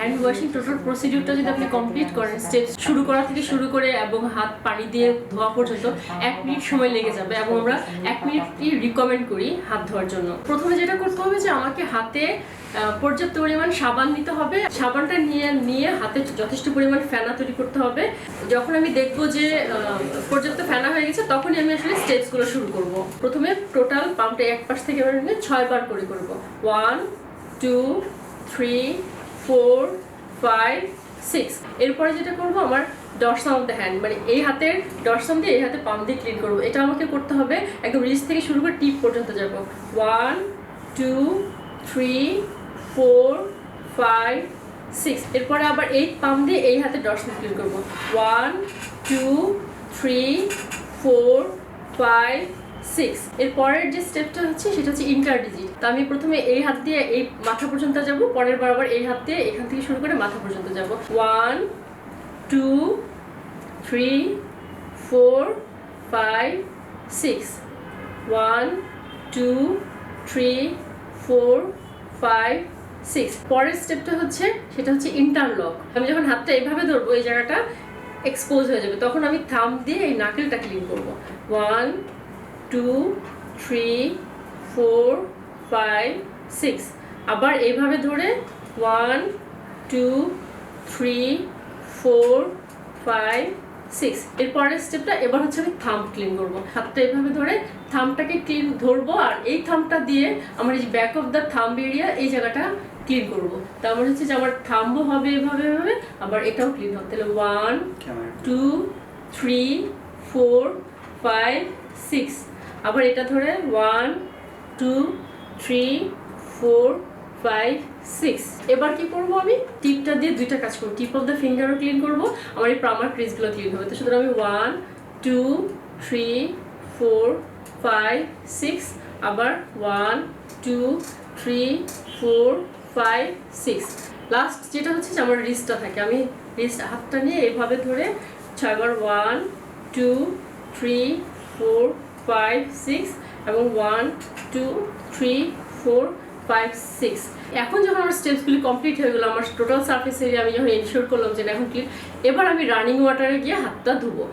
Hand washing total প্রসিডিউরটা যদি আপনি complete করেন, স্টেপস শুরু করা থেকে শুরু করে এবং হাত পানি দিয়ে ধোয়া পর্যন্ত 1 মিনিট সময় লেগে যাবে এবং আমরা 1 মিনিটই রিকমেন্ড করি হাত ধোয়ার জন্য। প্রথমে যেটা করতে হবে যে আমাকে হাতে পর্যাপ্ত পরিমাণ সাবান নিতে হবে। সাবানটা নিয়ে হাতে যথেষ্ট পরিমাণ ফেনা তৈরি করতে হবে। যখন আমি দেখবো যে পর্যাপ্ত ফেনা হয়ে গেছে তখনই আমি আসলে স্টেপসগুলো শুরু করব। প্রথমে টোটাল পাম্পটা এক পাশ থেকে 6 বার করে করব। 1 2 3 4 5 6। এরপরে যেটা করব আমার ডরসাম অফ দ্য হ্যান্ড, মানে এই হাতের ডরসাম দিয়ে এই হাতে পাম্প দিয়ে ক্লিন করব। এটা আমাকে করতে হবে একদম রিস্ট থেকে শুরু করে টিপ পর্যন্ত যাব। 1 2 3 4 5 6। এরপরে আবার এই পাম্প দিয়ে এই হাতে ডরসাম ক্লিন করব। 1 2 3 4 5 6। এরপরের যে স্টেপটা হচ্ছে সেটা হচ্ছে ইন্টারডিজিট। তো আমি প্রথমে এই হাত দিয়ে এই মাথা পর্যন্ত যাব, পরের বার আবার এই হাত দিয়ে এখান থেকে শুরু করে মাথা পর্যন্ত যাব। 1 2 3 4 5 6। 1 2 3 4 5 6। পরের স্টেপটা হচ্ছে সেটা হচ্ছে ইন্টারলক। আমি যখন হাতটা এইভাবে ধরবো এই জায়গাটা এক্সপোজ হয়ে যাবে, তখন আমি থাম দিয়ে এই নাকেলটা ক্লিন করব। 1 2 3 4 5 6। আবার এইভাবে ধরে 1 2 3 4 5 6। এরপরের স্টেপটা এবার হচ্ছে আমি থাম্ব ক্লিন করব। হাতটা এইভাবে ধরে থাম্বটাকে ক্লিন ধরবো আর এই থাম্বটা দিয়ে আমার এই back of the thumb area এই জায়গাটা ক্লিন করব। তার মানে হচ্ছে যে আমার থাম্বও হবে এভাবে আবার এটাও ক্লিন হবে। তাহলে 1 2 3 4 5 6। আবার এটা ধরে 1 2 3 4 5 6। এবার কি করব, আমি টিপটা দিয়ে দুইটা কাজ করব। টিপ অফ দ্য ফিঙ্গারও ক্লিন করব, আমার এই প্রামার ক্রিজগুলো ক্লিন হবে। তো সুতরাং আমি 1 2 3 4 5 6। আবার 1 2 3 4 5 6। লাস্ট যেটা হচ্ছে যে আমার রিস্টটা থাকে, আমি রিস্ট হাতটা নিয়ে এইভাবে ধরে 6 বার 1 2 3 4 5 6 এবং 1 2 3 4 5 6। এখন যখন আমার স্টেপসগুলি কমপ্লিট হয়ে গেলো, আমার টোটাল সারফেস এরিয়া আমি যখন এনশিওর করলাম যে এখন ক্লিন, এবার আমি রানিং ওয়াটারে গিয়ে হাতটা ধুবো।